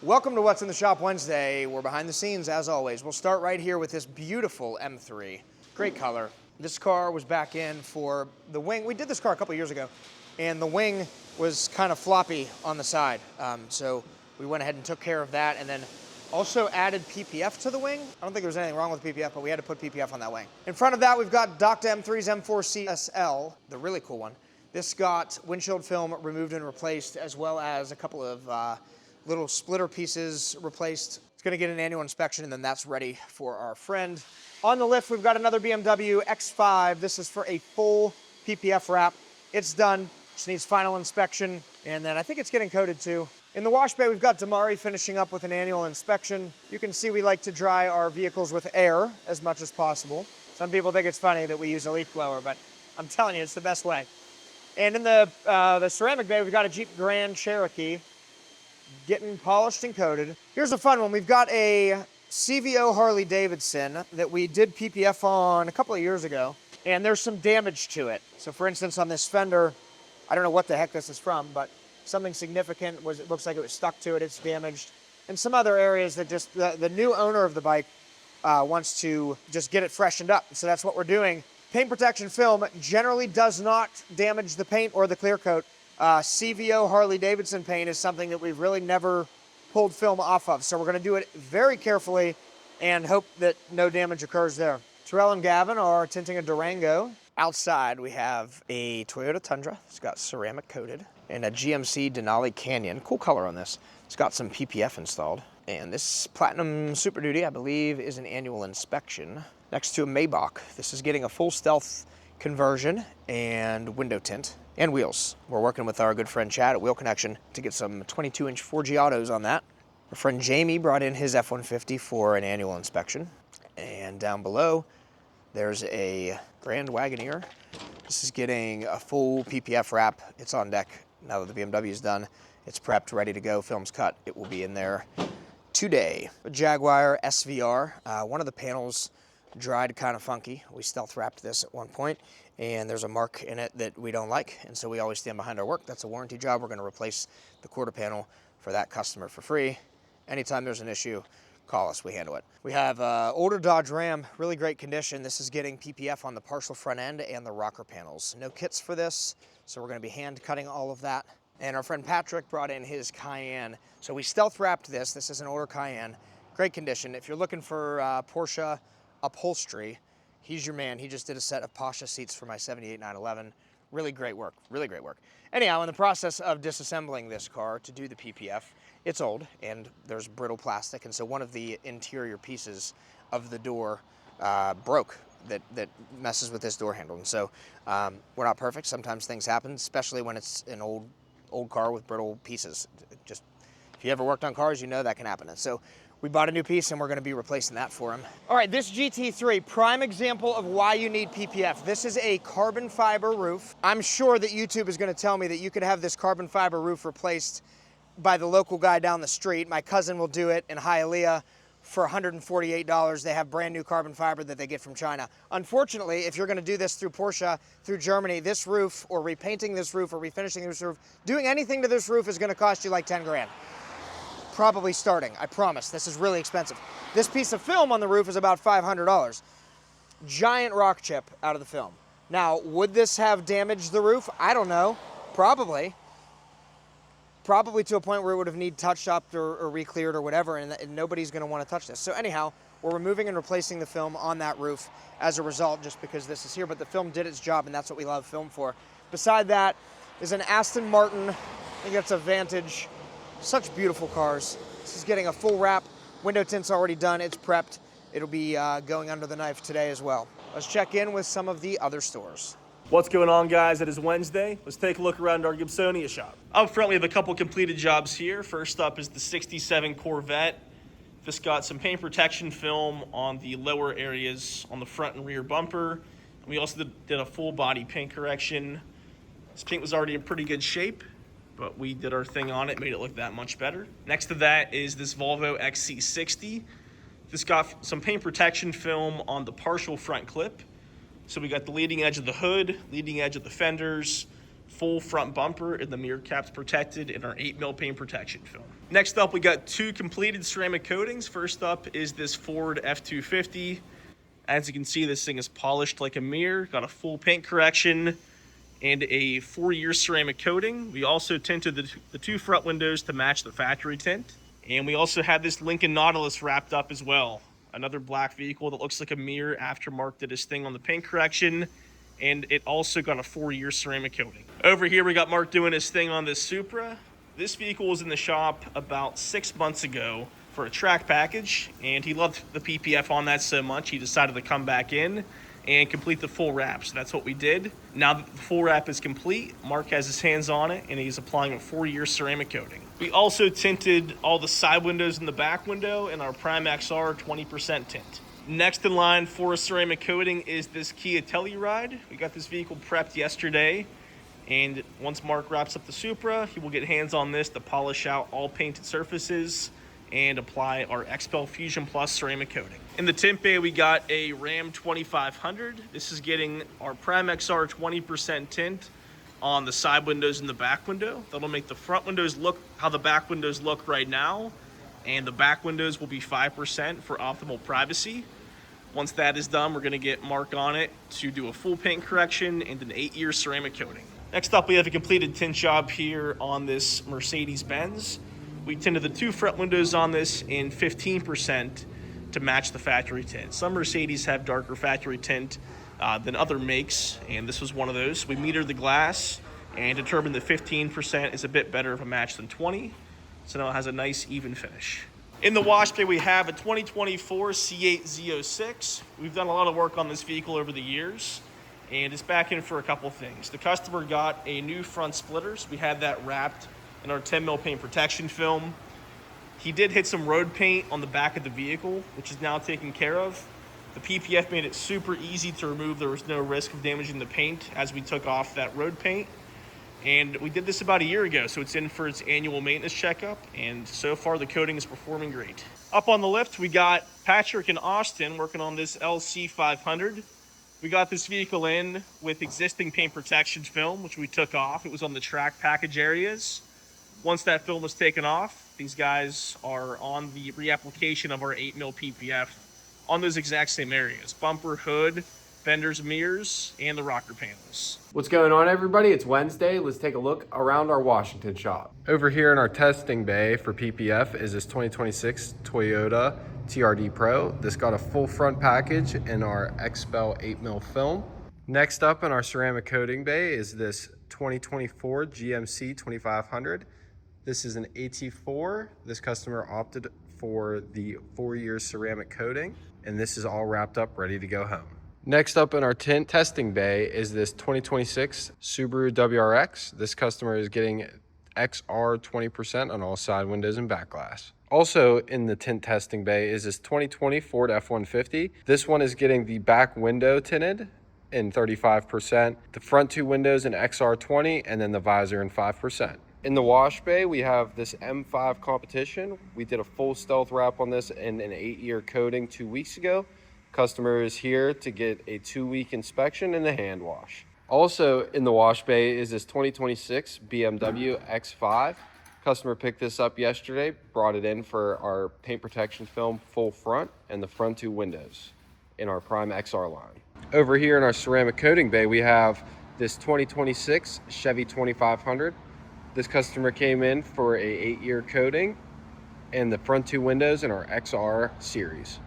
Welcome to What's in the Shop Wednesday. We're behind the scenes as always. We'll start right here with this beautiful M3. Great color. This car was back in for the wing. We did this car a couple years ago, and the wing was kind of floppy on the side. So we went ahead and took care of that, and then also added PPF to the wing. I don't think there was anything wrong with PPF, but we had to put PPF on that wing. In front of that, we've got Dr. M3's M4 CSL, the really cool one. This got windshield film removed and replaced, as well as a couple of little splitter pieces replaced. It's gonna get an annual inspection, and then that's ready for our friend. On the lift, we've got another BMW X5. This is for a full PPF wrap. It's done, just needs final inspection, and then I think it's getting coated too. In the wash bay, we've got Damari finishing up with an annual inspection. You can see we like to dry our vehicles with air as much as possible. Some people think it's funny that we use a leaf blower, but I'm telling you, it's the best way. And in the ceramic bay, we've got a Jeep Grand Cherokee getting polished and coated. Here's a fun one. We've got a CVO Harley Davidson that we did PPF on a couple of years ago, and there's some damage to it. So for instance, on this fender, I don't know what the heck this is from, but something significant was, it looks like it was stuck to it, it's damaged. And some other areas that just, the new owner of the bike wants to just get it freshened up. So that's what we're doing. Paint protection film generally does not damage the paint or the clear coat. CVO Harley Davidson paint is something that we've really never pulled film off of. So we're gonna do it very carefully and hope that no damage occurs there. Terrell and Gavin are tinting a Durango. Outside we have a Toyota Tundra. It's got ceramic coated, and a GMC Denali Canyon. Cool color on this. It's got some PPF installed. And this Platinum Super Duty, I believe, is an annual inspection. Next to a Maybach. This is getting a full stealth conversion and window tint and wheels. We're working with our good friend Chad at Wheel Connection to get some 22-inch 4G autos on that. Our friend Jamie brought in his F-150 for an annual inspection. And down below, there's a Grand Wagoneer. This is getting a full PPF wrap. It's on deck now that the BMW is done. It's prepped, ready to go, film's cut. It will be in there today. A Jaguar SVR. One of the panels dried kind of funky. We stealth wrapped this at one point, and there's a mark in it that we don't like, and so we always stand behind our work. That's a warranty job. We're going to replace the quarter panel for that customer for free. Anytime there's an issue, call us, we handle it. We have older Dodge Ram, really great condition. This is getting PPF on the partial front end and the rocker panels. No kits for this, so we're going to be hand cutting all of that. And our friend Patrick brought in his Cayenne. So we stealth wrapped this. This is an older Cayenne. Great condition. If you're looking for Porsche upholstery, he's your man. He just did a set of Pasha seats for my 78 911. Really great work, really great work. Anyhow, in the process of disassembling this car to do the PPF, it's old and there's brittle plastic, and so one of the interior pieces of the door broke that messes with this door handle. And so we're not perfect. Sometimes things happen, especially when it's an old car with brittle pieces. Just, if you ever worked on cars, you know that can happen. And so we bought a new piece and we're gonna be replacing that for him. All right, this GT3, prime example of why you need PPF. This is a carbon fiber roof. I'm sure that YouTube is gonna tell me that you could have this carbon fiber roof replaced by the local guy down the street. My cousin will do it in Hialeah for $148. They have brand new carbon fiber that they get from China. Unfortunately, if you're gonna do this through Porsche, through Germany, this roof, or repainting this roof, or refinishing this roof, doing anything to this roof is gonna cost you like 10 grand. Probably starting, I promise. This is really expensive. This piece of film on the roof is about $500. Giant rock chip out of the film. Now, would this have damaged the roof? I don't know, probably. Probably to a point where it would have need touched up or re-cleared or whatever, and nobody's gonna wanna touch this. So anyhow, we're removing and replacing the film on that roof as a result, just because this is here, but the film did its job, and that's what we love film for. Beside that is an Aston Martin. I think that's a Vantage. Such beautiful cars. This is getting a full wrap. Window tint's already done, it's prepped. It'll be going under the knife today as well. Let's check in with some of the other stores. What's going on, guys? It is Wednesday. Let's take a look around our Gibsonia shop. Up front, we have a couple completed jobs here. First up is the 67 Corvette. This got some paint protection film on the lower areas on the front and rear bumper. We also did a full body paint correction. This paint was already in pretty good shape, but we did our thing on it, made it look that much better. Next to that is this Volvo XC60. This got some paint protection film on the partial front clip. So we got the leading edge of the hood, leading edge of the fenders, full front bumper, and the mirror cap's protected in our 8mm paint protection film. Next up, we got 2 completed ceramic coatings. First up is this Ford F-250. As you can see, this thing is polished like a mirror, got a full paint correction, and a 4-year ceramic coating. We also tinted the 2 front windows to match the factory tint. And we also had this Lincoln Nautilus wrapped up as well. Another black vehicle that looks like a mirror after Mark did his thing on the paint correction. And it also got a 4-year ceramic coating. Over here, we got Mark doing his thing on this Supra. This vehicle was in the shop about 6 months ago for a track package, and he loved the PPF on that so much, he decided to come back in and complete the full wrap. So that's what we did. Now that the full wrap is complete, Mark has his hands on it, and he's applying a 4-year ceramic coating. We also tinted all the side windows and the back window in our Prime XR 20% tint. Next in line for a ceramic coating is this Kia Telluride. We got this vehicle prepped yesterday, and once Mark wraps up the Supra, he will get hands on this to polish out all painted surfaces and apply our xpel Fusion Plus ceramic coating. In the tint bay, we got a Ram 2500. This is getting our Prime XR 20% tint on the side windows and the back window. That'll make the front windows look how the back windows look right now, and the back windows will be 5% for optimal privacy. Once that is done, we're gonna get Mark on it to do a full paint correction and an 8-year ceramic coating. Next up, we have a completed tint job here on this Mercedes-Benz. We tinted the 2 front windows on this in 15% to match the factory tint. Some Mercedes have darker factory tint than other makes, and this was one of those. We metered the glass and determined that 15% is a bit better of a match than 20, so now it has a nice even finish. In the wash bay, we have a 2024 C8 Z06. We've done a lot of work on this vehicle over the years, and it's back in for a couple things. The customer got a new front splitter, so we had that wrapped in our 10mm paint protection film. He did hit some road paint on the back of the vehicle, which is now taken care of. The PPF made it super easy to remove. There was no risk of damaging the paint as we took off that road paint. And we did this about a year ago, so it's in for its annual maintenance checkup, and so far the coating is performing great. Up on the lift, we got Patrick and Austin working on this LC 500. We got this vehicle in with existing paint protection film, which we took off. It was on the track package areas. Once that film was taken off, these guys are on the reapplication of our 8mm PPF on those exact same areas: bumper, hood, fenders, mirrors, and the rocker panels. What's going on, everybody? It's Wednesday. Let's take a look around our Washington shop. Over here in our testing bay for PPF is this 2026 Toyota TRD Pro. This got a full front package in our xpel 8mm film. Next up in our ceramic coating bay is this 2024 GMC 2500. This is an AT4. This customer opted for the 4-year ceramic coating, and this is all wrapped up, ready to go home. Next up in our tint testing bay is this 2026 Subaru WRX. This customer is getting XR 20% on all side windows and back glass. Also in the tint testing bay is this 2020 Ford F-150. This one is getting the back window tinted in 35%, the front 2 windows in XR 20, and then the visor in 5%. In the wash bay, we have this M5 competition. We did a full stealth wrap on this in an 8-year coating 2 weeks ago. Customer is here to get a 2-week inspection and a hand wash. Also in the wash bay is this 2026 BMW X5. Customer picked this up yesterday, brought it in for our paint protection film full front and the front 2 windows in our Prime XR line. Over here in our ceramic coating bay, we have this 2026 Chevy 2500. This customer came in for a 8-year coating and the front 2 windows in our XR series.